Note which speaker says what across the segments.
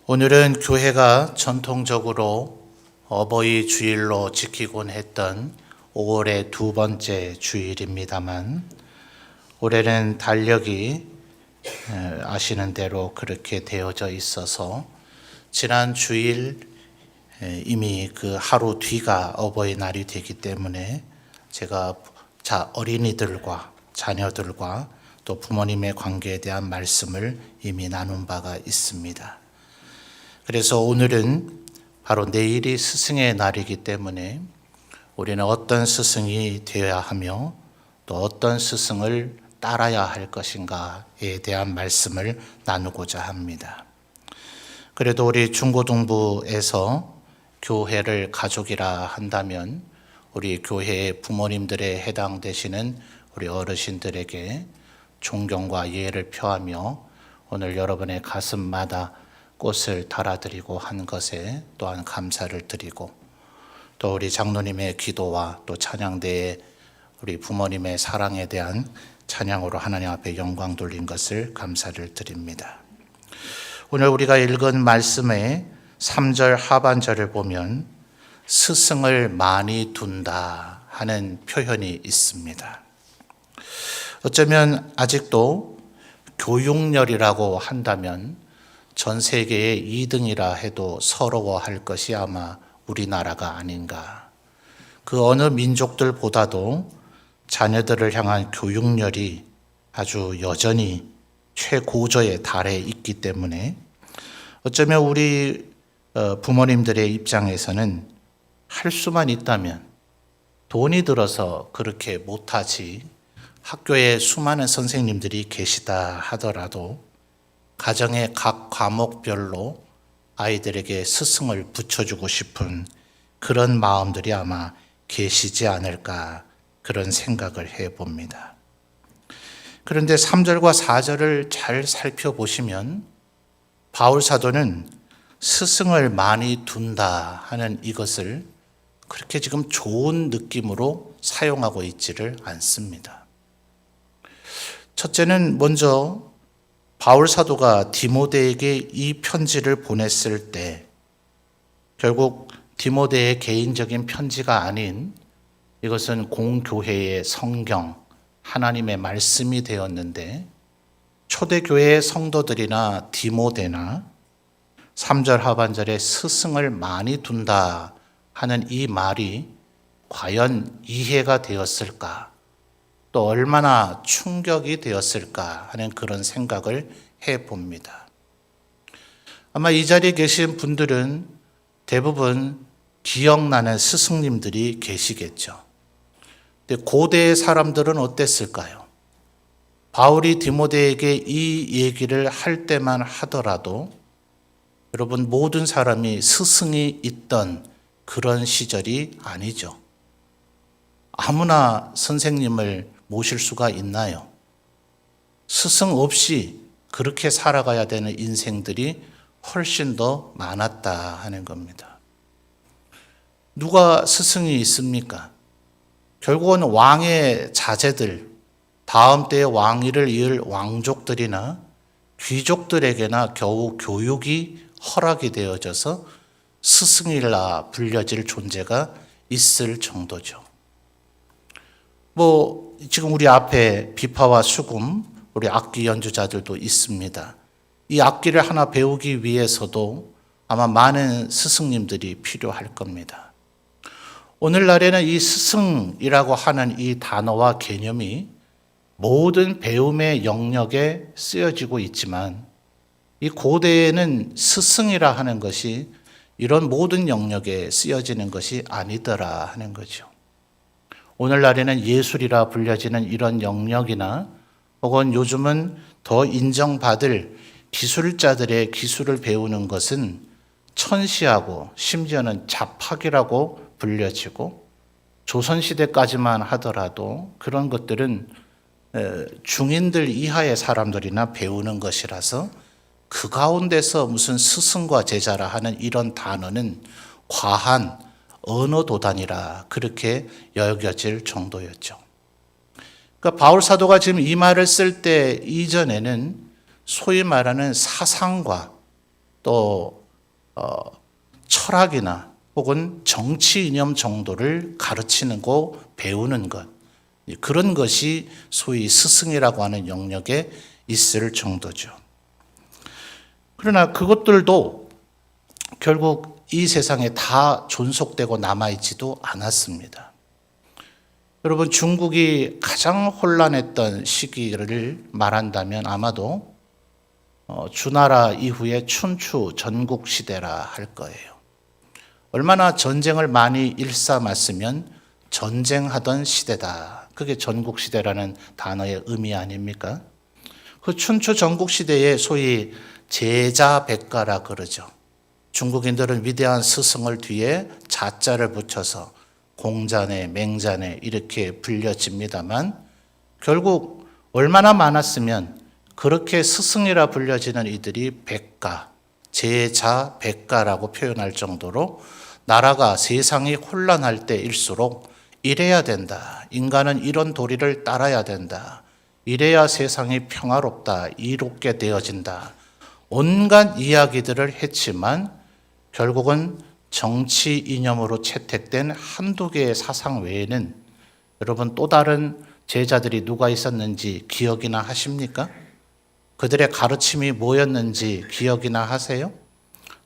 Speaker 1: 오늘은 교회가 전통적으로 어버이 주일로 지키곤 했던 5월의 두 번째 주일입니다만, 올해는 달력이 아시는 대로 그렇게 되어져 있어서 지난 주일 이미 그 하루 뒤가 어버이날이 되기 때문에 제가 어린이들과 자녀들과 또 부모님의 관계에 대한 말씀을 이미 나눈 바가 있습니다. 그래서 오늘은 바로 내일이 스승의 날이기 때문에 우리는 어떤 스승이 되어야 하며 또 어떤 스승을 따라야 할 것인가에 대한 말씀을 나누고자 합니다. 그래도 우리 중고등부에서 교회를 가족이라 한다면 우리 교회의 부모님들에 해당되시는 우리 어르신들에게 존경과 예의를 표하며 오늘 여러분의 가슴마다 꽃을 달아드리고 한 것에 또한 감사를 드리고, 또 우리 장로님의 기도와 또 찬양대에 우리 부모님의 사랑에 대한 찬양으로 하나님 앞에 영광 돌린 것을 감사를 드립니다. 오늘 우리가 읽은 말씀의 3절 하반절을 보면 스승을 많이 둔다 하는 표현이 있습니다. 어쩌면 아직도 교육열이라고 한다면 전 세계의 2등이라 해도 서러워할 것이 아마 우리나라가 아닌가. 그 어느 민족들보다도 자녀들을 향한 교육열이 아주 여전히 최고조에 달해 있기 때문에 어쩌면 우리 부모님들의 입장에서는 할 수만 있다면 돈이 들어서 그렇게 못하지, 학교에 수많은 선생님들이 계시다 하더라도 가정의 각 과목별로 아이들에게 스승을 붙여주고 싶은 그런 마음들이 아마 계시지 않을까, 그런 생각을 해봅니다. 그런데 3절과 4절을 잘 살펴보시면 바울 사도는 스승을 많이 둔다 하는 이것을 그렇게 지금 좋은 느낌으로 사용하고 있지를 않습니다. 첫째는 먼저 바울 사도가 디모데에게 이 편지를 보냈을 때 결국 디모데의 개인적인 편지가 아닌 이것은 공교회의 성경, 하나님의 말씀이 되었는데, 초대교회의 성도들이나 디모데나 3절 하반절에 스승을 많이 둔다 하는 이 말이 과연 이해가 되었을까, 또 얼마나 충격이 되었을까 하는 그런 생각을 해봅니다. 아마 이 자리에 계신 분들은 대부분 기억나는 스승님들이 계시겠죠. 근데 고대의 사람들은 어땠을까요? 바울이 디모데에게 이 얘기를 할 때만 하더라도 여러분, 모든 사람이 스승이 있던 그런 시절이 아니죠. 아무나 선생님을 모실 수가 있나요? 스승 없이 그렇게 살아가야 되는 인생들이 훨씬 더 많았다 하는 겁니다. 누가 스승이 있습니까? 결국은 왕의 자제들, 다음 때의 왕위를 이을 왕족들이나 귀족들에게나 겨우 교육이 허락이 되어져서 스승이라 불려질 존재가 있을 정도죠. 지금 우리 앞에 비파와 수금, 우리 악기 연주자들도 있습니다. 이 악기를 하나 배우기 위해서도 아마 많은 스승님들이 필요할 겁니다. 오늘날에는 이 스승이라고 하는 이 단어와 개념이 모든 배움의 영역에 쓰여지고 있지만, 이 고대에는 스승이라 하는 것이 이런 모든 영역에 쓰여지는 것이 아니더라 하는 거죠. 오늘날에는 예술이라 불려지는 이런 영역이나 혹은 요즘은 더 인정받을 기술자들의 기술을 배우는 것은 천시하고 심지어는 잡학이라고 불려지고, 조선시대까지만 하더라도 그런 것들은 중인들 이하의 사람들이나 배우는 것이라서 그 가운데서 무슨 스승과 제자라 하는 이런 단어는 과한 언어도단이라 그렇게 여겨질 정도였죠. 그러니까 바울 사도가 지금 이 말을 쓸 때 이전에는 소위 말하는 사상과 또 철학이나 혹은 정치 이념 정도를 가르치는 거, 배우는 것, 그런 것이 소위 스승이라고 하는 영역에 있을 정도죠. 그러나 그것들도 결국 이 세상에 다 존속되고 남아있지도 않았습니다. 여러분, 중국이 가장 혼란했던 시기를 말한다면 아마도 주나라 이후의 춘추 전국시대라 할 거예요. 얼마나 전쟁을 많이 일삼았으면 전쟁하던 시대다. 그게 전국시대라는 단어의 의미 아닙니까? 그 춘추 전국시대에 소위 제자백가라 그러죠. 중국인들은 위대한 스승을 뒤에 자자를 붙여서 공자네, 맹자네 이렇게 불려집니다만 결국 얼마나 많았으면 그렇게 스승이라 불려지는 이들이 백가, 제자 백가라고 표현할 정도로 나라가 세상이 혼란할 때일수록 이래야 된다. 인간은 이런 도리를 따라야 된다. 이래야 세상이 평화롭다. 이롭게 되어진다. 온갖 이야기들을 했지만 결국은 정치 이념으로 채택된 한두 개의 사상 외에는 여러분 또 다른 제자들이 누가 있었는지 기억이나 하십니까? 그들의 가르침이 뭐였는지 기억이나 하세요?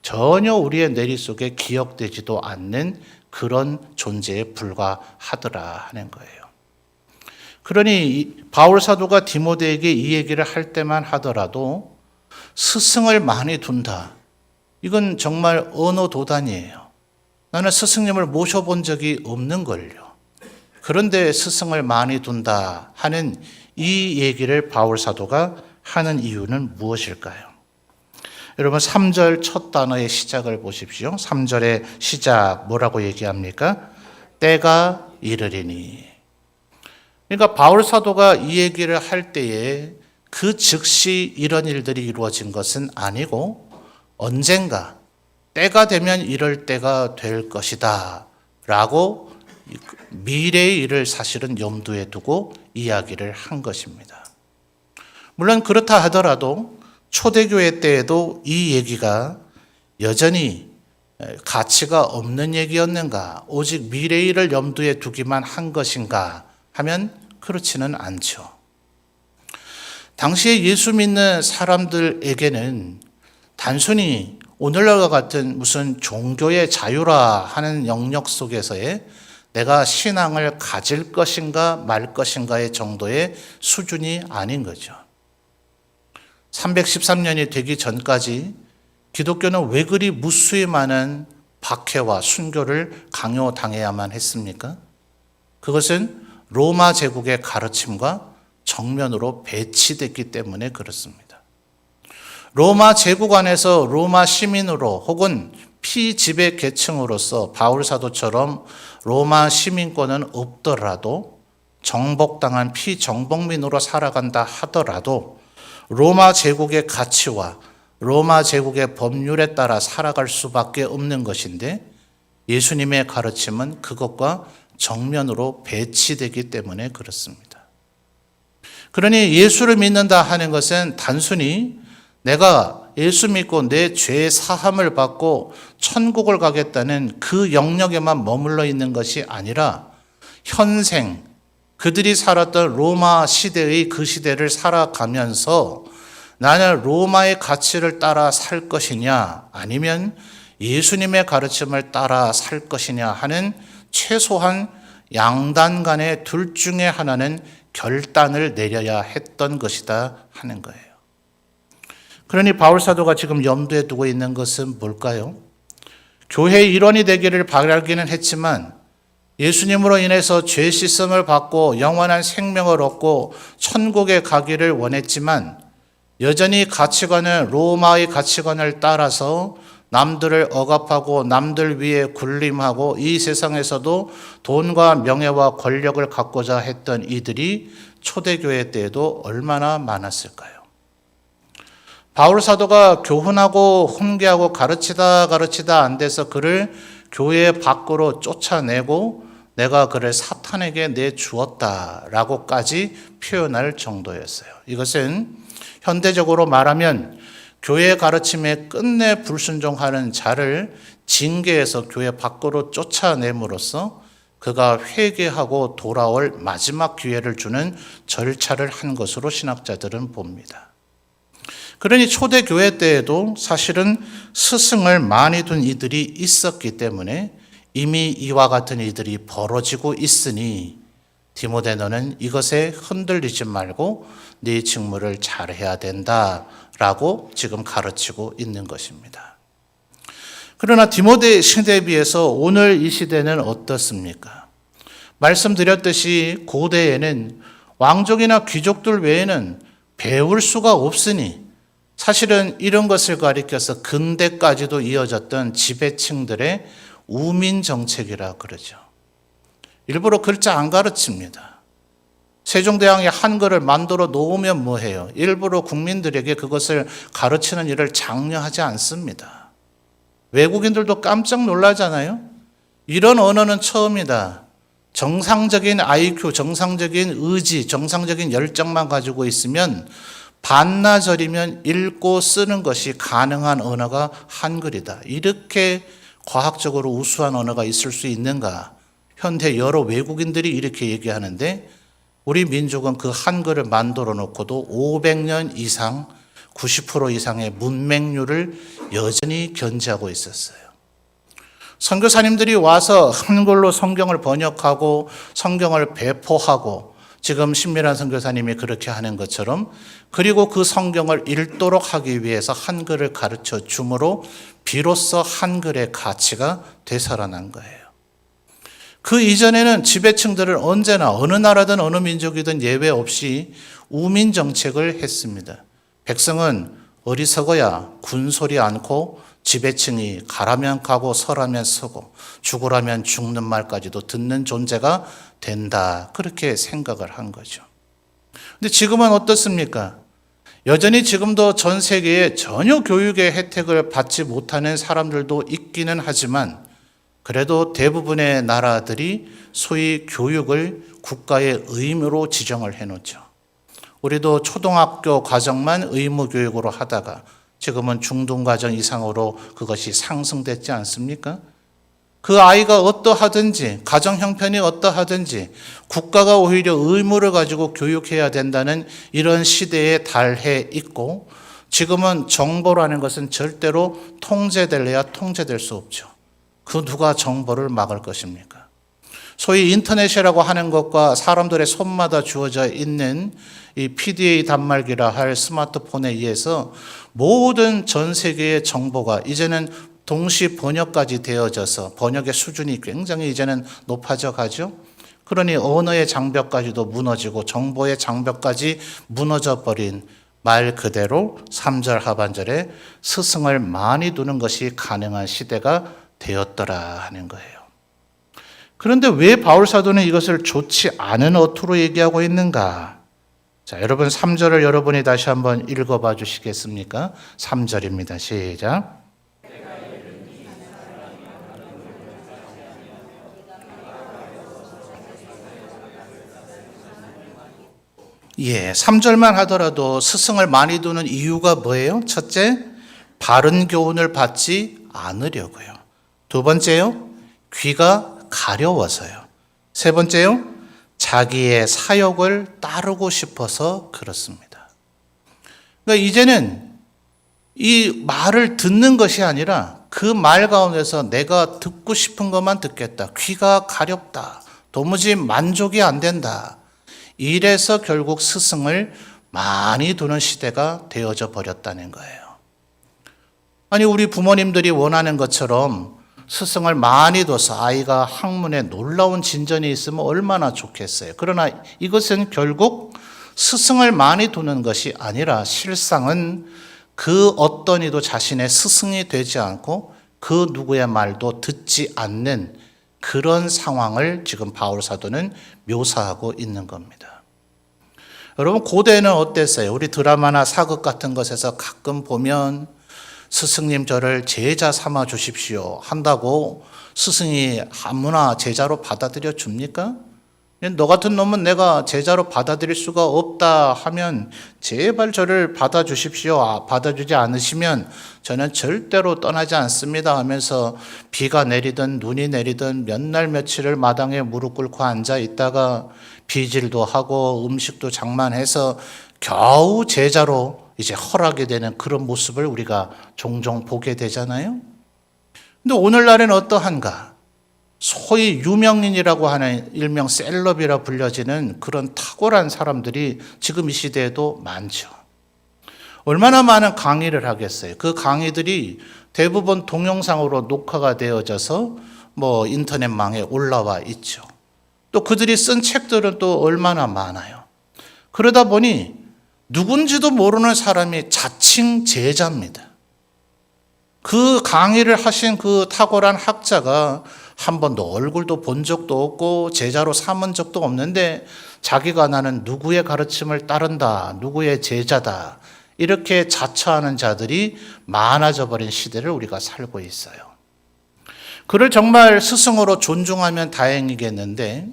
Speaker 1: 전혀 우리의 뇌리 속에 기억되지도 않는 그런 존재에 불과하더라 하는 거예요. 그러니 바울 사도가 디모데에게 이 얘기를 할 때만 하더라도 스승을 많이 둔다. 이건 정말 언어 도단이에요. 나는 스승님을 모셔본 적이 없는걸요. 그런데 스승을 많이 둔다 하는 이 얘기를 바울 사도가 하는 이유는 무엇일까요? 여러분 3절 첫 단어의 시작을 보십시오. 3절의 시작 뭐라고 얘기합니까? 때가 이르리니. 그러니까 바울 사도가 이 얘기를 할 때에 그 즉시 이런 일들이 이루어진 것은 아니고 언젠가 때가 되면 이럴 때가 될 것이다 라고 미래의 일을 사실은 염두에 두고 이야기를 한 것입니다. 물론 그렇다 하더라도 초대교회 때에도 이 얘기가 여전히 가치가 없는 얘기였는가, 오직 미래의 일을 염두에 두기만 한 것인가 하면 그렇지는 않죠. 당시에 예수 믿는 사람들에게는 단순히 오늘날과 같은 무슨 종교의 자유라 하는 영역 속에서의 내가 신앙을 가질 것인가 말 것인가의 정도의 수준이 아닌 거죠. 313년이 되기 전까지 기독교는 왜 그리 무수히 많은 박해와 순교를 강요당해야만 했습니까? 그것은 로마 제국의 가르침과 정면으로 배치됐기 때문에 그렇습니다. 로마 제국 안에서 로마 시민으로 혹은 피지배 계층으로서 바울 사도처럼 로마 시민권은 없더라도 정복당한 피정복민으로 살아간다 하더라도 로마 제국의 가치와 로마 제국의 법률에 따라 살아갈 수밖에 없는 것인데 예수님의 가르침은 그것과 정면으로 배치되기 때문에 그렇습니다. 그러니 예수를 믿는다 하는 것은 단순히 내가 예수 믿고 내 죄 사함을 받고 천국을 가겠다는 그 영역에만 머물러 있는 것이 아니라 현생 그들이 살았던 로마 시대의 그 시대를 살아가면서 나는 로마의 가치를 따라 살 것이냐 아니면 예수님의 가르침을 따라 살 것이냐 하는 최소한 양단 간의 둘 중에 하나는 결단을 내려야 했던 것이다 하는 거예요. 그러니 바울 사도가 지금 염두에 두고 있는 것은 뭘까요? 교회의 일원이 되기를 바라기는 했지만 예수님으로 인해서 죄 씻음을 받고 영원한 생명을 얻고 천국에 가기를 원했지만 여전히 가치관은 로마의 가치관을 따라서 남들을 억압하고 남들 위에 군림하고 이 세상에서도 돈과 명예와 권력을 갖고자 했던 이들이 초대교회 때에도 얼마나 많았을까요? 바울 사도가 교훈하고 훈계하고 가르치다 안 돼서 그를 교회 밖으로 쫓아내고 내가 그를 사탄에게 내주었다라고까지 표현할 정도였어요. 이것은 현대적으로 말하면 교회의 가르침에 끝내 불순종하는 자를 징계해서 교회 밖으로 쫓아냄으로써 그가 회개하고 돌아올 마지막 기회를 주는 절차를 한 것으로 신학자들은 봅니다. 그러니 초대교회 때에도 사실은 스승을 많이 둔 이들이 있었기 때문에 이미 이와 같은 일들이 벌어지고 있으니 디모데 너는 이것에 흔들리지 말고 네 직무를 잘해야 된다라고 지금 가르치고 있는 것입니다. 그러나 디모데 시대에 비해서 오늘 이 시대는 어떻습니까? 말씀드렸듯이 고대에는 왕족이나 귀족들 외에는 배울 수가 없으니 사실은 이런 것을 가리켜서 근대까지도 이어졌던 지배층들의 우민 정책이라 그러죠. 일부러 글자 안 가르칩니다. 세종대왕이 한글을 만들어 놓으면 뭐해요? 일부러 국민들에게 그것을 가르치는 일을 장려하지 않습니다. 외국인들도 깜짝 놀라잖아요. 이런 언어는 처음이다. 정상적인 IQ, 정상적인 의지, 정상적인 열정만 가지고 있으면 반나절이면 읽고 쓰는 것이 가능한 언어가 한글이다. 이렇게 과학적으로 우수한 언어가 있을 수 있는가? 현대 여러 외국인들이 이렇게 얘기하는데 우리 민족은 그 한글을 만들어 놓고도 500년 이상 90% 이상의 문맹률을 여전히 견지하고 있었어요. 선교사님들이 와서 한글로 성경을 번역하고 성경을 배포하고 지금 신미란 선교사님이 그렇게 하는 것처럼 그리고 그 성경을 읽도록 하기 위해서 한글을 가르쳐 줌으로 비로소 한글의 가치가 되살아난 거예요. 그 이전에는 지배층들은 언제나 어느 나라든 어느 민족이든 예외 없이 우민 정책을 했습니다. 백성은 어리석어야 군소리 않고 지배층이 가라면 가고 서라면 서고 죽으라면 죽는 말까지도 듣는 존재가 된다. 그렇게 생각을 한 거죠. 근데 지금은 어떻습니까? 여전히 지금도 전 세계에 전혀 교육의 혜택을 받지 못하는 사람들도 있기는 하지만 그래도 대부분의 나라들이 소위 교육을 국가의 의무로 지정을 해놓죠. 우리도 초등학교 과정만 의무 교육으로 하다가 지금은 중등과정 이상으로 그것이 상승됐지 않습니까? 그 아이가 어떠하든지 가정 형편이 어떠하든지 국가가 오히려 의무를 가지고 교육해야 된다는 이런 시대에 달해 있고 지금은 정보라는 것은 절대로 통제될래야 통제될 수 없죠. 그 누가 정보를 막을 것입니까? 소위 인터넷이라고 하는 것과 사람들의 손마다 주어져 있는 이 PDA 단말기라 할 스마트폰에 의해서 모든 전 세계의 정보가 이제는 동시 번역까지 되어져서 번역의 수준이 굉장히 이제는 높아져 가죠. 그러니 언어의 장벽까지도 무너지고 정보의 장벽까지 무너져 버린 말 그대로 3절 하반절에 스승을 많이 두는 것이 가능한 시대가 되었더라 하는 거예요. 그런데 왜 바울 사도는 이것을 좋지 않은 어투로 얘기하고 있는가? 자, 여러분 3절을 여러분이 다시 한번 읽어봐 주시겠습니까? 3절입니다. 시작. 예, 3절만 하더라도 스승을 많이 두는 이유가 뭐예요? 첫째, 바른 교훈을 받지 않으려고요. 두 번째요, 귀가 가려워서요. 세 번째요, 자기의 사욕을 따르고 싶어서 그렇습니다. 그러니까 이제는 이 말을 듣는 것이 아니라 그 말 가운데서 내가 듣고 싶은 것만 듣겠다. 귀가 가렵다. 도무지 만족이 안 된다. 이래서 결국 스승을 많이 두는 시대가 되어져 버렸다는 거예요. 아니 우리 부모님들이 원하는 것처럼 스승을 많이 둬서 아이가 학문에 놀라운 진전이 있으면 얼마나 좋겠어요. 그러나 이것은 결국 스승을 많이 두는 것이 아니라 실상은 그 어떤 이도 자신의 스승이 되지 않고 그 누구의 말도 듣지 않는 그런 상황을 지금 바울 사도는 묘사하고 있는 겁니다. 여러분 고대에는 어땠어요? 우리 드라마나 사극 같은 것에서 가끔 보면 스승님 저를 제자 삼아 주십시오 한다고 스승이 아무나 제자로 받아들여 줍니까? 너 같은 놈은 내가 제자로 받아들일 수가 없다 하면 제발 저를 받아주십시오. 받아주지 않으시면 저는 절대로 떠나지 않습니다 하면서 비가 내리든 눈이 내리든 몇 날 며칠을 마당에 무릎 꿇고 앉아 있다가 비질도 하고 음식도 장만해서 겨우 제자로 이제 허락이 되는 그런 모습을 우리가 종종 보게 되잖아요. 근데 오늘날엔 어떠한가? 소위 유명인이라고 하는 일명 셀럽이라 불려지는 그런 탁월한 사람들이 지금 이 시대에도 많죠. 얼마나 많은 강의를 하겠어요. 그 강의들이 대부분 동영상으로 녹화가 되어져서 인터넷망에 올라와 있죠. 또 그들이 쓴 책들은 또 얼마나 많아요. 그러다 보니 누군지도 모르는 사람이 자칭 제자입니다. 그 강의를 하신 그 탁월한 학자가 한 번도 얼굴도 본 적도 없고 제자로 삼은 적도 없는데 자기가 나는 누구의 가르침을 따른다, 누구의 제자다 이렇게 자처하는 자들이 많아져 버린 시대를 우리가 살고 있어요. 그를 정말 스승으로 존중하면 다행이겠는데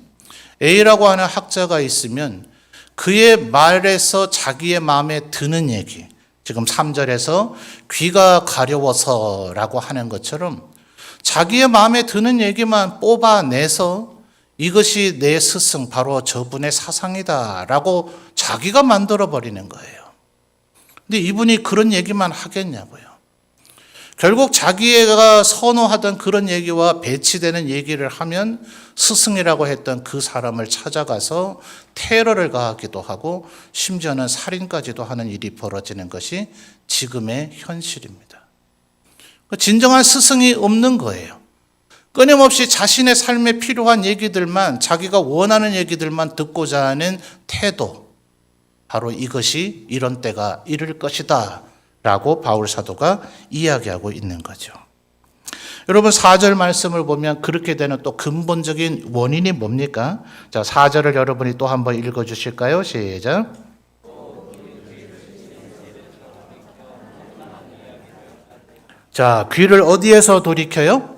Speaker 1: A라고 하는 학자가 있으면 그의 말에서 자기의 마음에 드는 얘기, 지금 3절에서 귀가 가려워서라고 하는 것처럼 자기의 마음에 드는 얘기만 뽑아내서 이것이 내 스승 바로 저분의 사상이다라고 자기가 만들어버리는 거예요. 근데 이분이 그런 얘기만 하겠냐고요. 결국 자기가 선호하던 그런 얘기와 배치되는 얘기를 하면 스승이라고 했던 그 사람을 찾아가서 테러를 가하기도 하고 심지어는 살인까지도 하는 일이 벌어지는 것이 지금의 현실입니다. 진정한 스승이 없는 거예요. 끊임없이 자신의 삶에 필요한 얘기들만, 자기가 원하는 얘기들만 듣고자 하는 태도, 바로 이것이 이런 때가 이를 것이다 라고 바울 사도가 이야기하고 있는 거죠. 여러분 4절 말씀을 보면 그렇게 되는 또 근본적인 원인이 뭡니까? 자, 4절을 여러분이 또 한번 읽어주실까요? 시작. 자, 귀를 어디에서 돌이켜요?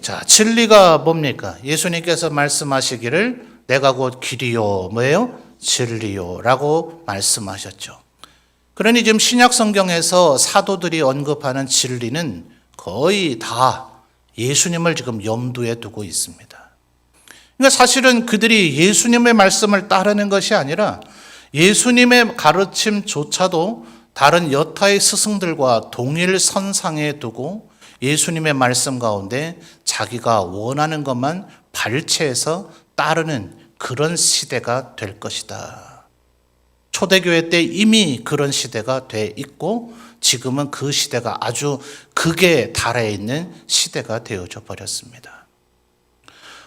Speaker 1: 자, 진리가 뭡니까? 예수님께서 말씀하시기를 내가 곧 길이요, 뭐예요? 진리요 라고 말씀하셨죠. 그러니 지금 신약 성경에서 사도들이 언급하는 진리는 거의 다 예수님을 지금 염두에 두고 있습니다. 그러니까 사실은 그들이 예수님의 말씀을 따르는 것이 아니라 예수님의 가르침조차도 다른 여타의 스승들과 동일 선상에 두고 예수님의 말씀 가운데 자기가 원하는 것만 발췌해서 따르는 그런 시대가 될 것이다. 초대교회 때 이미 그런 시대가 돼 있고 지금은 그 시대가 아주 극에 달해 있는 시대가 되어져 버렸습니다.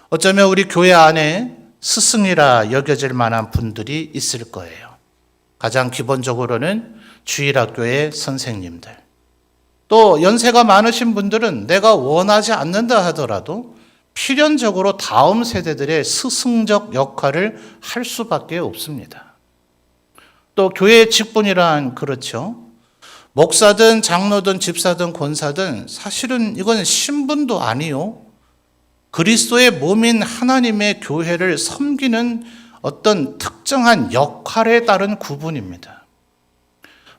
Speaker 1: 어쩌면 우리 교회 안에 스승이라 여겨질 만한 분들이 있을 거예요. 가장 기본적으로는 주일학교의 선생님들, 또 연세가 많으신 분들은 내가 원하지 않는다 하더라도 필연적으로 다음 세대들의 스승적 역할을 할 수밖에 없습니다. 또 교회의 직분이란 그렇죠. 목사든 장로든 집사든 권사든 사실은 이건 신분도 아니요. 그리스도의 몸인 하나님의 교회를 섬기는 어떤 특정한 역할에 따른 구분입니다.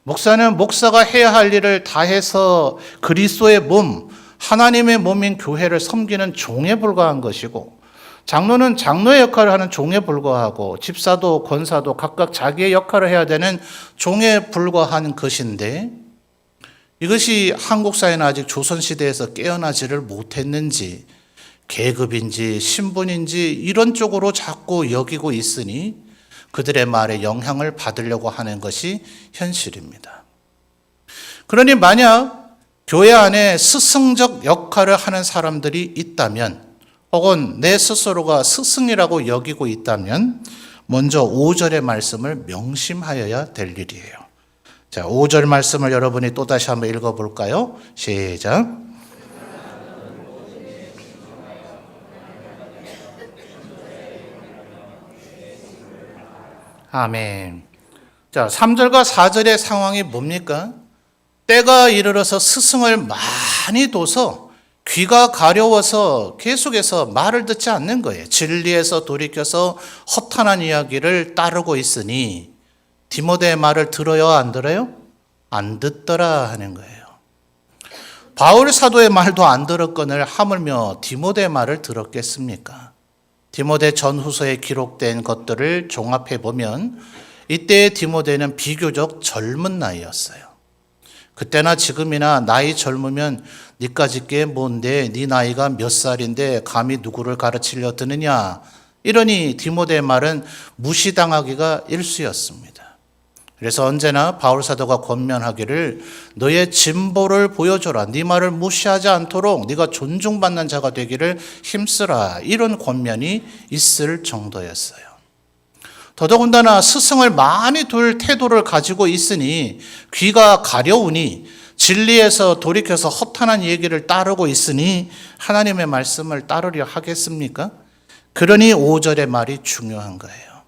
Speaker 1: 목사는 목사가 해야 할 일을 다해서 그리스도의 몸, 하나님의 몸인 교회를 섬기는 종에 불과한 것이고, 장로는 장로의 역할을 하는 종에 불과하고, 집사도 권사도 각각 자기의 역할을 해야 되는 종에 불과한 것인데, 이것이 한국 사회는 아직 조선시대에서 깨어나지를 못했는지 계급인지 신분인지 이런 쪽으로 자꾸 여기고 있으니 그들의 말에 영향을 받으려고 하는 것이 현실입니다. 그러니 만약 교회 안에 스승적 역할을 하는 사람들이 있다면 혹은 내 스스로가 스승이라고 여기고 있다면 먼저 5절의 말씀을 명심하여야 될 일이에요. 자, 5절 말씀을 여러분이 또다시 한번 읽어볼까요? 시작. 아멘. 자, 3절과 4절의 상황이 뭡니까? 때가 이르러서 스승을 많이 둬서 귀가 가려워서 계속해서 말을 듣지 않는 거예요. 진리에서 돌이켜서 허탄한 이야기를 따르고 있으니 디모데의 말을 들어요, 안 들어요? 안 듣더라 하는 거예요. 바울 사도의 말도 안 들었거늘 하물며 디모데의 말을 들었겠습니까? 디모데 전후서에 기록된 것들을 종합해 보면 이때의 디모데는 비교적 젊은 나이였어요. 그때나 지금이나 나이 젊으면 니까짓 게 뭔데, 네 나이가 몇 살인데 감히 누구를 가르치려 드느냐, 이러니 디모데의 말은 무시당하기가 일쑤였습니다. 그래서 언제나 바울 사도가 권면하기를 너의 진보를 보여줘라, 네 말을 무시하지 않도록 네가 존중받는 자가 되기를 힘쓰라, 이런 권면이 있을 정도였어요. 더더군다나 스승을 많이 둘 태도를 가지고 있으니 귀가 가려우니 진리에서 돌이켜서 허탄한 얘기를 따르고 있으니 하나님의 말씀을 따르려 하겠습니까? 그러니 5절의 말이 중요한 거예요.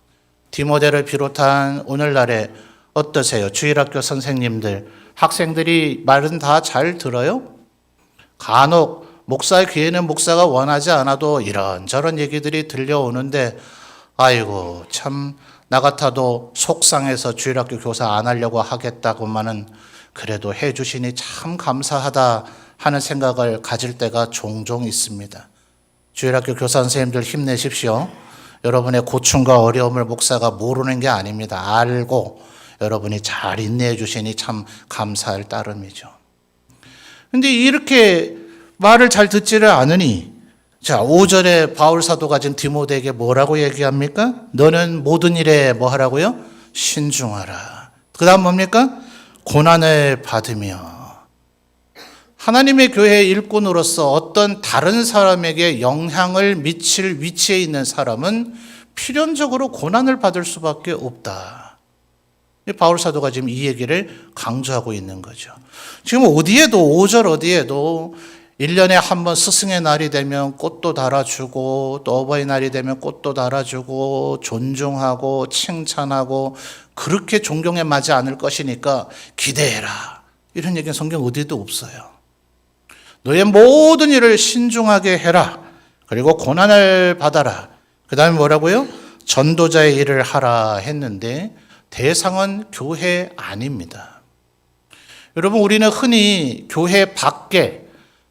Speaker 1: 디모데를 비롯한 오늘날에 어떠세요? 주일학교 선생님들, 학생들이 말은 다 잘 들어요? 간혹 목사의 귀에는 목사가 원하지 않아도 이런저런 얘기들이 들려오는데 아이고 참 나 같아도 속상해서 주일학교 교사 안 하려고 하겠다고만은 그래도 해주시니 참 감사하다 하는 생각을 가질 때가 종종 있습니다. 주일학교 교사 선생님들 힘내십시오. 여러분의 고충과 어려움을 목사가 모르는 게 아닙니다. 알고 여러분이 잘 인내해 주시니 참 감사할 따름이죠. 근데 이렇게 말을 잘 듣지를 않으니, 자, 5절에 바울 사도가 지금 디모데에게 뭐라고 얘기합니까? 너는 모든 일에 뭐 하라고요? 신중하라. 그 다음 뭡니까? 고난을 받으며. 하나님의 교회의 일꾼으로서 어떤 다른 사람에게 영향을 미칠 위치에 있는 사람은 필연적으로 고난을 받을 수밖에 없다. 바울 사도가 지금 이 얘기를 강조하고 있는 거죠. 지금 어디에도 5절 어디에도 1년에 한 번 스승의 날이 되면 꽃도 달아주고 또 어버이날이 되면 꽃도 달아주고 존중하고 칭찬하고 그렇게 존경에 맞지 않을 것이니까 기대해라, 이런 얘기는 성경 어디에도 없어요. 너의 모든 일을 신중하게 해라. 그리고 고난을 받아라. 그 다음에 뭐라고요? 전도자의 일을 하라 했는데 대상은 교회 아닙니다. 여러분, 우리는 흔히 교회 밖에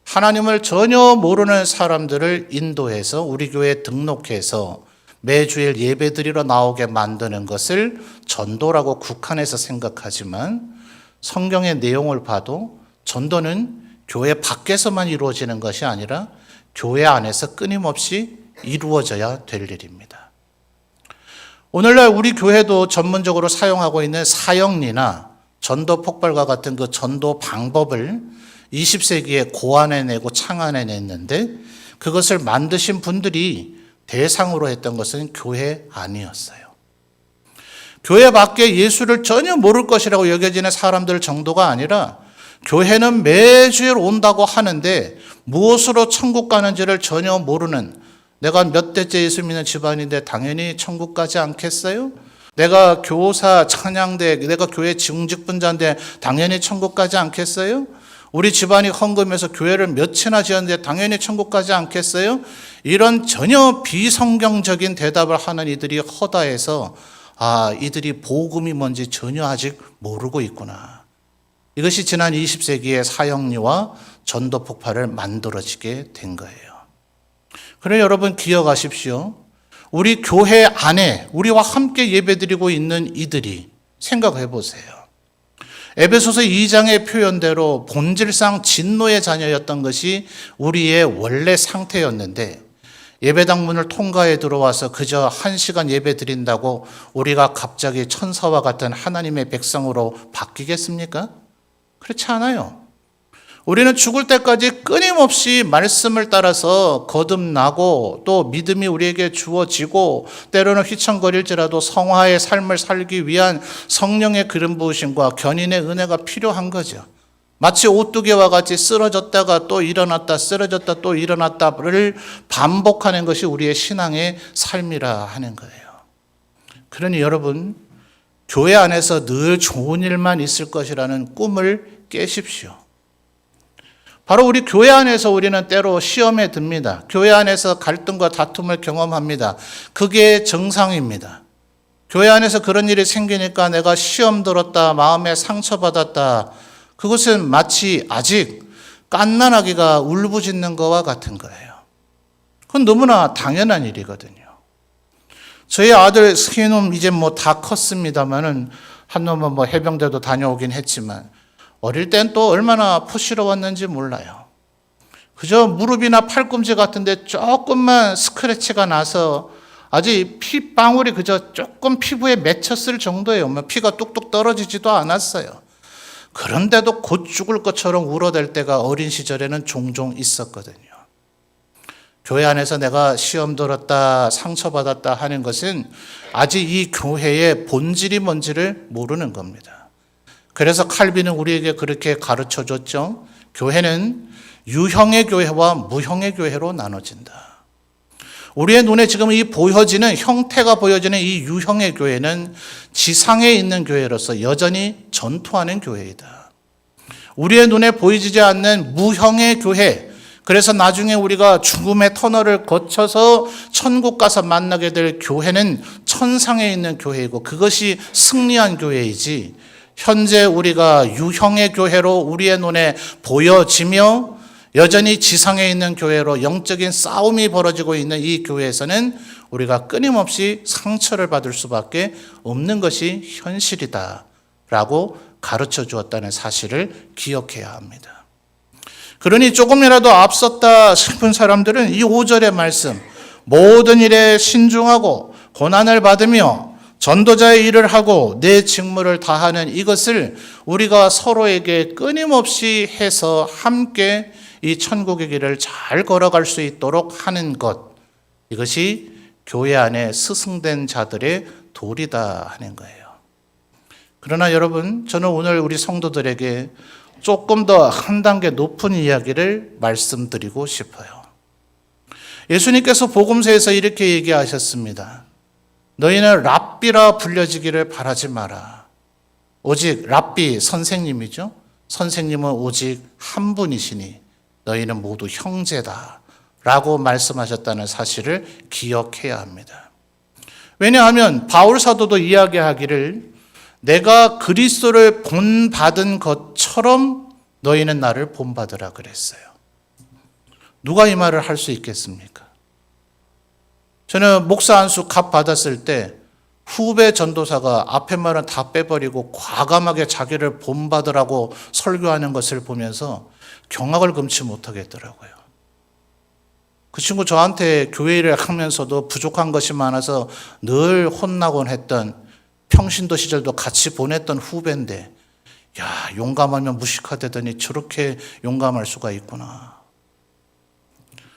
Speaker 1: 하나님을 전혀 모르는 사람들을 인도해서 우리 교회에 등록해서 매주일 예배 드리러 나오게 만드는 것을 전도라고 국한해서 생각하지만 성경의 내용을 봐도 전도는 교회 밖에서만 이루어지는 것이 아니라 교회 안에서 끊임없이 이루어져야 될 일입니다. 오늘날 우리 교회도 전문적으로 사용하고 있는 사형리나 전도 폭발과 같은 그 전도 방법을 20세기에 고안해내고 창안해냈는데 그것을 만드신 분들이 대상으로 했던 것은 교회 아니었어요. 교회 밖에 예수를 전혀 모를 것이라고 여겨지는 사람들 정도가 아니라 교회는 매주일 온다고 하는데 무엇으로 천국 가는지를 전혀 모르는, 내가 몇 대째 예수 믿는 집안인데 당연히 천국 가지 않겠어요? 내가 교사, 찬양대, 내가 교회 중직분자인데 당연히 천국 가지 않겠어요? 우리 집안이 헌금해서 교회를 몇이나 지었는데 당연히 천국 가지 않겠어요? 이런 전혀 비성경적인 대답을 하는 이들이 허다해서 이들이 복음이 뭔지 전혀 아직 모르고 있구나. 이것이 지난 20세기의 사형리와 전도 폭발을 만들어지게 된 거예요. 그래 여러분 기억하십시오. 우리 교회 안에 우리와 함께 예배드리고 있는 이들이 생각해 보세요. 에베소서 2장의 표현대로 본질상 진노의 자녀였던 것이 우리의 원래 상태였는데 예배당 문을 통과해 들어와서 그저 1시간 예배 드린다고 우리가 갑자기 천사와 같은 하나님의 백성으로 바뀌겠습니까? 그렇지 않아요. 우리는 죽을 때까지 끊임없이 말씀을 따라서 거듭나고 또 믿음이 우리에게 주어지고 때로는 휘청거릴지라도 성화의 삶을 살기 위한 성령의 기름 부으심과 견인의 은혜가 필요한 거죠. 마치 오뚜기와 같이 쓰러졌다가 또 일어났다 쓰러졌다 또 일어났다를 반복하는 것이 우리의 신앙의 삶이라 하는 거예요. 그러니 여러분, 교회 안에서 늘 좋은 일만 있을 것이라는 꿈을 깨십시오. 바로 우리 교회 안에서 우리는 때로 시험에 듭니다. 교회 안에서 갈등과 다툼을 경험합니다. 그게 정상입니다. 교회 안에서 그런 일이 생기니까 내가 시험 들었다, 마음에 상처받았다. 그것은 마치 아직 갓난아기가 울부짖는 것과 같은 거예요. 그건 너무나 당연한 일이거든요. 저희 아들 스키놈 이제 다 컸습니다만은 한 놈은 해병대도 다녀오긴 했지만 어릴 땐 또 얼마나 푸시러웠는지 몰라요. 그저 무릎이나 팔꿈치 같은데 조금만 스크래치가 나서 아직 피방울이 그저 조금 피부에 맺혔을 정도예요. 피가 뚝뚝 떨어지지도 않았어요. 그런데도 곧 죽을 것처럼 울어댈 때가 어린 시절에는 종종 있었거든요. 교회 안에서 내가 시험 들었다, 상처받았다 하는 것은 아직 이 교회의 본질이 뭔지를 모르는 겁니다. 그래서 칼빈은 우리에게 그렇게 가르쳐 줬죠. 교회는 유형의 교회와 무형의 교회로 나눠진다. 우리의 눈에 지금 이 보여지는 형태가 보여지는 이 유형의 교회는 지상에 있는 교회로서 여전히 전투하는 교회이다. 우리의 눈에 보이지 않는 무형의 교회, 그래서 나중에 우리가 죽음의 터널을 거쳐서 천국 가서 만나게 될 교회는 천상에 있는 교회이고 그것이 승리한 교회이지, 현재 우리가 유형의 교회로 우리의 눈에 보여지며 여전히 지상에 있는 교회로 영적인 싸움이 벌어지고 있는 이 교회에서는 우리가 끊임없이 상처를 받을 수밖에 없는 것이 현실이다 라고 가르쳐 주었다는 사실을 기억해야 합니다. 그러니 조금이라도 앞섰다 싶은 사람들은 이 5절의 말씀, 모든 일에 신중하고 고난을 받으며 전도자의 일을 하고 내 직무를 다하는 이것을 우리가 서로에게 끊임없이 해서 함께 이 천국의 길을 잘 걸어갈 수 있도록 하는 것, 이것이 교회 안에 스승된 자들의 도리다 하는 거예요. 그러나 여러분, 저는 오늘 우리 성도들에게 조금 더 한 단계 높은 이야기를 말씀드리고 싶어요. 예수님께서 복음서에서 이렇게 얘기하셨습니다. 너희는 랍비라 불려지기를 바라지 마라. 오직 랍비, 선생님이죠. 선생님은 오직 한 분이시니 너희는 모두 형제다 라고 말씀하셨다는 사실을 기억해야 합니다. 왜냐하면 바울 사도도 이야기하기를 내가 그리스도를 본받은 것처럼 너희는 나를 본받으라 그랬어요. 누가 이 말을 할 수 있겠습니까? 저는 목사 안수 값 받았을 때 후배 전도사가 앞에 말은 다 빼버리고 과감하게 자기를 본받으라고 설교하는 것을 보면서 경악을 금치 못하겠더라고요. 그 친구 저한테 교회 일을 하면서도 부족한 것이 많아서 늘 혼나곤 했던, 평신도 시절도 같이 보냈던 후배인데, 야, 용감하면 무식하다더니 저렇게 용감할 수가 있구나.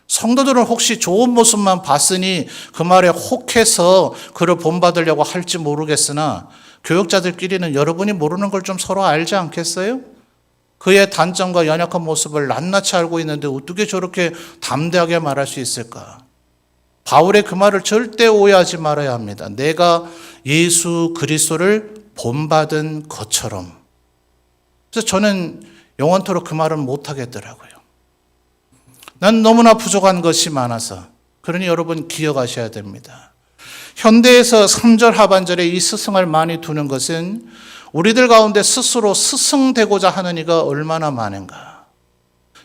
Speaker 1: 성도들은 혹시 좋은 모습만 봤으니 그 말에 혹해서 그를 본받으려고 할지 모르겠으나 교육자들끼리는 여러분이 모르는 걸 좀 서로 알지 않겠어요? 그의 단점과 연약한 모습을 낱낱이 알고 있는데 어떻게 저렇게 담대하게 말할 수 있을까? 바울의 그 말을 절대 오해하지 말아야 합니다. 내가 예수 그리스도를 본받은 것처럼. 그래서 저는 영원토록 그 말은 못하겠더라고요. 난 너무나 부족한 것이 많아서. 그러니 여러분 기억하셔야 됩니다. 현대에서 3절 하반절에 이 스승을 많이 두는 것은 우리들 가운데 스스로 스승되고자 하는 이가 얼마나 많은가.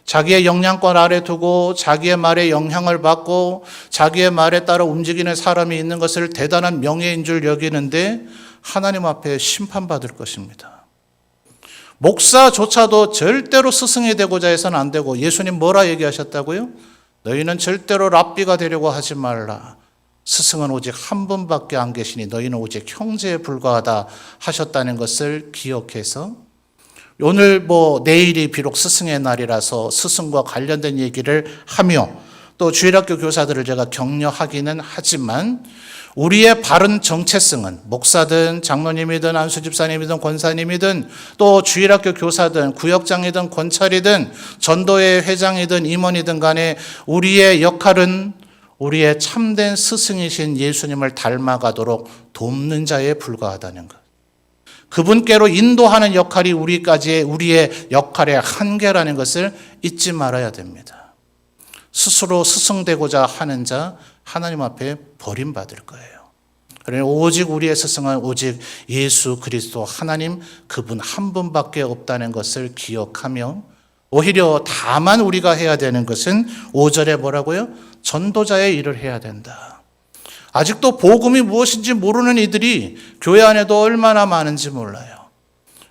Speaker 1: 자기의 영향권 아래 두고 자기의 말에 영향을 받고 자기의 말에 따라 움직이는 사람이 있는 것을 대단한 명예인 줄 여기는데 하나님 앞에 심판받을 것입니다. 목사조차도 절대로 스승이 되고자 해서는 안 되고, 예수님 뭐라 얘기하셨다고요? 너희는 절대로 랍비가 되려고 하지 말라. 스승은 오직 한 분밖에 안 계시니 너희는 오직 형제에 불과하다 하셨다는 것을 기억해서, 오늘 내일이 비록 스승의 날이라서 스승과 관련된 얘기를 하며 또 주일학교 교사들을 제가 격려하기는 하지만 우리의 바른 정체성은 목사든 장로님이든 안수집사님이든 권사님이든 또 주일학교 교사든 구역장이든 권찰이든 전도회 회장이든 임원이든 간에 우리의 역할은 우리의 참된 스승이신 예수님을 닮아가도록 돕는 자에 불과하다는 것. 그분께로 인도하는 역할이 우리의 역할의 한계라는 것을 잊지 말아야 됩니다. 스스로 스승되고자 하는 자 하나님 앞에 버림받을 거예요. 그러니 오직 우리의 스승은 오직 예수 그리스도 하나님 그분 한 분밖에 없다는 것을 기억하며 오히려 다만 우리가 해야 되는 것은 5절에 뭐라고요? 전도자의 일을 해야 된다. 아직도 복음이 무엇인지 모르는 이들이 교회 안에도 얼마나 많은지 몰라요.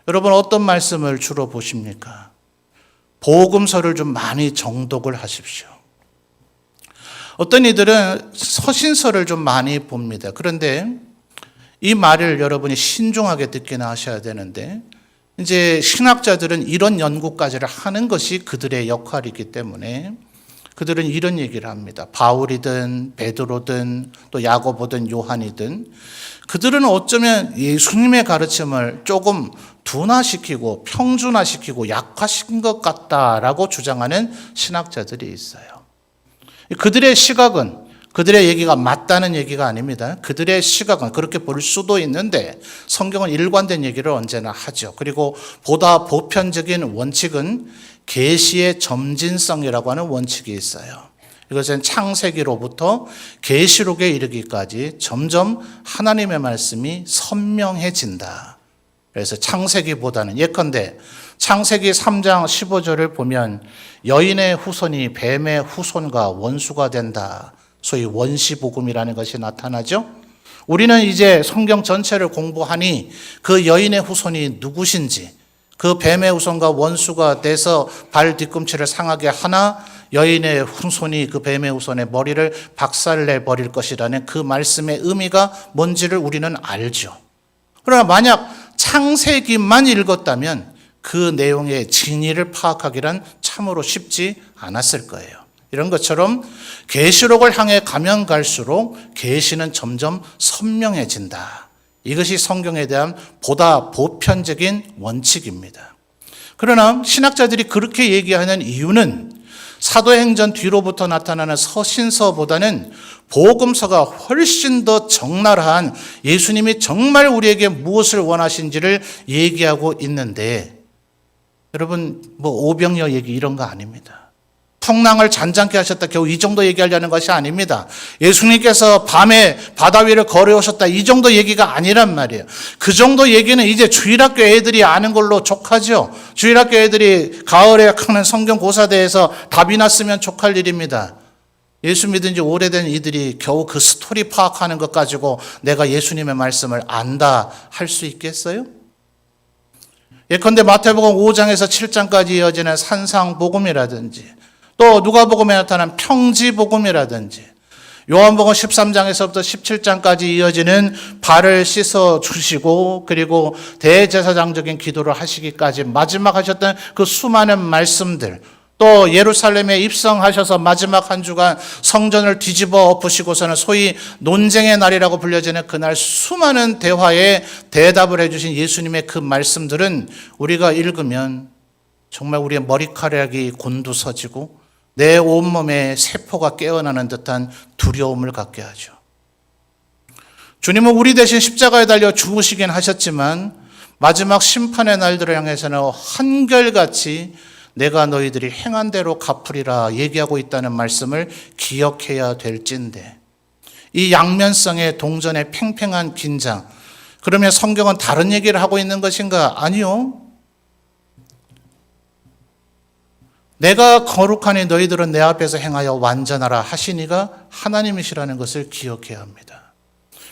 Speaker 1: 여러분 어떤 말씀을 주로 보십니까? 복음서를 좀 많이 정독을 하십시오. 어떤 이들은 서신서를 좀 많이 봅니다. 그런데 이 말을 여러분이 신중하게 듣기나 하셔야 되는데 이제 신학자들은 이런 연구까지를 하는 것이 그들의 역할이기 때문에 그들은 이런 얘기를 합니다. 바울이든 베드로든 또 야고보든 요한이든 그들은 어쩌면 예수님의 가르침을 조금 둔화시키고 평준화시키고 약화시킨 것 같다라고 주장하는 신학자들이 있어요. 그들의 시각은 그들의 얘기가 맞다는 얘기가 아닙니다. 그들의 시각은 그렇게 볼 수도 있는데 성경은 일관된 얘기를 언제나 하죠. 그리고 보다 보편적인 원칙은 계시의 점진성이라고 하는 원칙이 있어요. 이것은 창세기로부터 계시록에 이르기까지 점점 하나님의 말씀이 선명해진다. 그래서 창세기보다는 예컨대 창세기 3장 15절을 보면 여인의 후손이 뱀의 후손과 원수가 된다. 소위 원시복음이라는 것이 나타나죠. 우리는 이제 성경 전체를 공부하니 그 여인의 후손이 누구신지 그 뱀의 후손과 원수가 돼서 발 뒤꿈치를 상하게 하나 여인의 후손이 그 뱀의 후손의 머리를 박살내 버릴 것이라는 그 말씀의 의미가 뭔지를 우리는 알죠. 그러나 만약 창세기만 읽었다면 그 내용의 진위를 파악하기란 참으로 쉽지 않았을 거예요. 이런 것처럼 계시록을 향해 가면 갈수록 계시는 점점 선명해진다. 이것이 성경에 대한 보다 보편적인 원칙입니다. 그러나 신학자들이 그렇게 얘기하는 이유는 사도행전 뒤로부터 나타나는 서신서보다는 복음서가 훨씬 더 적나라한 예수님이 정말 우리에게 무엇을 원하신지를 얘기하고 있는데 여러분 오병이어 얘기 이런 거 아닙니다. 풍랑을 잔잔케 하셨다 겨우 이 정도 얘기하려는 것이 아닙니다. 예수님께서 밤에 바다 위를 걸어오셨다 이 정도 얘기가 아니란 말이에요. 그 정도 얘기는 이제 주일학교 애들이 아는 걸로 족하죠. 주일학교 애들이 가을에 하는 성경 고사대에서 답이나 쓰면 족할 일입니다. 예수 믿은 지 오래된 이들이 겨우 그 스토리 파악하는 것 가지고 내가 예수님의 말씀을 안다 할 수 있겠어요? 예컨대 마태복음 5장에서 7장까지 이어지는 산상복음이라든지 또 누가복음에 나타난 평지복음이라든지 요한복음 13장에서부터 17장까지 이어지는 발을 씻어 주시고 그리고 대제사장적인 기도를 하시기까지 마지막 하셨던 그 수많은 말씀들 또 예루살렘에 입성하셔서 마지막 한 주간 성전을 뒤집어 엎으시고서는 소위 논쟁의 날이라고 불려지는 그날 수많은 대화에 대답을 해주신 예수님의 그 말씀들은 우리가 읽으면 정말 우리의 머리카락이 곤두서지고 내 온몸에 세포가 깨어나는 듯한 두려움을 갖게 하죠. 주님은 우리 대신 십자가에 달려 죽으시긴 하셨지만 마지막 심판의 날들을 향해서는 한결같이 내가 너희들이 행한 대로 갚으리라 얘기하고 있다는 말씀을 기억해야 될진데 이 양면성의 동전의 팽팽한 긴장 그러면 성경은 다른 얘기를 하고 있는 것인가? 아니요. 내가 거룩하니 너희들은 내 앞에서 행하여 완전하라 하시니가 하나님이시라는 것을 기억해야 합니다.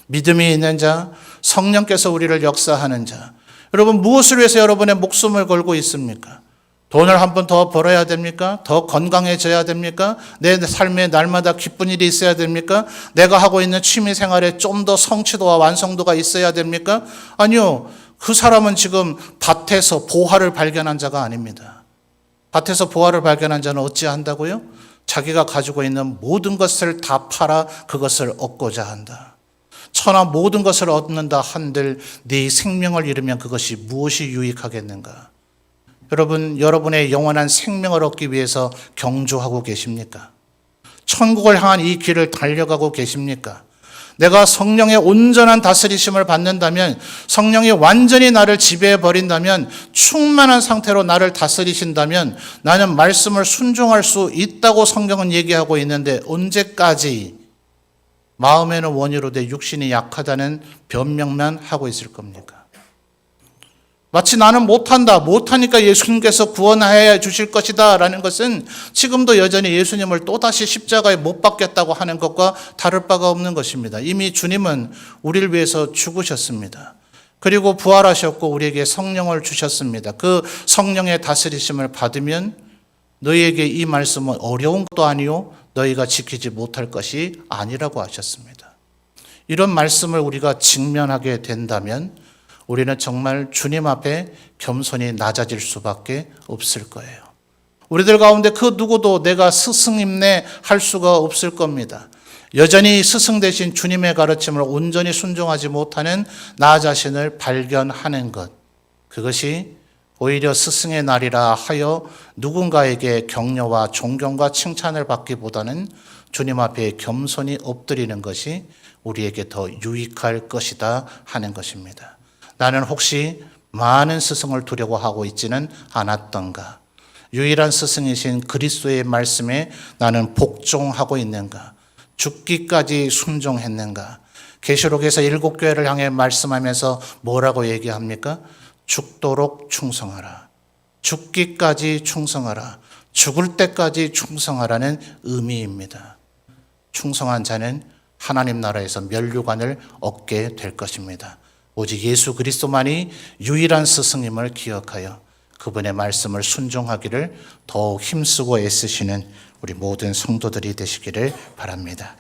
Speaker 1: 믿음이 있는 자, 성령께서 우리를 역사하는 자. 여러분 무엇을 위해서 여러분의 목숨을 걸고 있습니까? 돈을 한 번 더 벌어야 됩니까? 더 건강해져야 됩니까? 내 삶에 날마다 기쁜 일이 있어야 됩니까? 내가 하고 있는 취미 생활에 좀 더 성취도와 완성도가 있어야 됩니까? 아니요. 그 사람은 지금 밭에서 보화를 발견한 자가 아닙니다. 밭에서 보화를 발견한 자는 어찌한다고요? 자기가 가지고 있는 모든 것을 다 팔아 그것을 얻고자 한다. 천하 모든 것을 얻는다 한들 네 생명을 잃으면 그것이 무엇이 유익하겠는가? 여러분, 여러분의 영원한 생명을 얻기 위해서 경주하고 계십니까? 천국을 향한 이 길을 달려가고 계십니까? 내가 성령의 온전한 다스리심을 받는다면, 성령이 완전히 나를 지배해 버린다면, 충만한 상태로 나를 다스리신다면 나는 말씀을 순종할 수 있다고 성경은 얘기하고 있는데, 언제까지 마음에는 원이로 돼 육신이 약하다는 변명만 하고 있을 겁니까? 마치 나는 못하니까 예수님께서 구원하여 주실 것이다 라는 것은 지금도 여전히 예수님을 또다시 십자가에 못 박겠다고 하는 것과 다를 바가 없는 것입니다. 이미 주님은 우리를 위해서 죽으셨습니다. 그리고 부활하셨고 우리에게 성령을 주셨습니다. 그 성령의 다스리심을 받으면 너희에게 이 말씀은 어려운 것도 아니요 너희가 지키지 못할 것이 아니라고 하셨습니다. 이런 말씀을 우리가 직면하게 된다면 우리는 정말 주님 앞에 겸손히 낮아질 수밖에 없을 거예요. 우리들 가운데 그 누구도 내가 스승임내 할 수가 없을 겁니다. 여전히 스승 대신 주님의 가르침을 온전히 순종하지 못하는 나 자신을 발견하는 것, 그것이 오히려 스승의 날이라 하여 누군가에게 격려와 존경과 칭찬을 받기보다는 주님 앞에 겸손히 엎드리는 것이 우리에게 더 유익할 것이다 하는 것입니다. 나는 혹시 많은 스승을 두려워하고 있지는 않았던가? 유일한 스승이신 그리스도의 말씀에 나는 복종하고 있는가? 죽기까지 순종했는가? 계시록에서 7교회를 향해 말씀하면서 뭐라고 얘기합니까? 죽도록 충성하라. 죽기까지 충성하라. 죽을 때까지 충성하라는 의미입니다. 충성한 자는 하나님 나라에서 면류관을 얻게 될 것입니다. 오직 예수 그리스도만이 유일한 스승임을 기억하여 그분의 말씀을 순종하기를 더욱 힘쓰고 애쓰시는 우리 모든 성도들이 되시기를 바랍니다.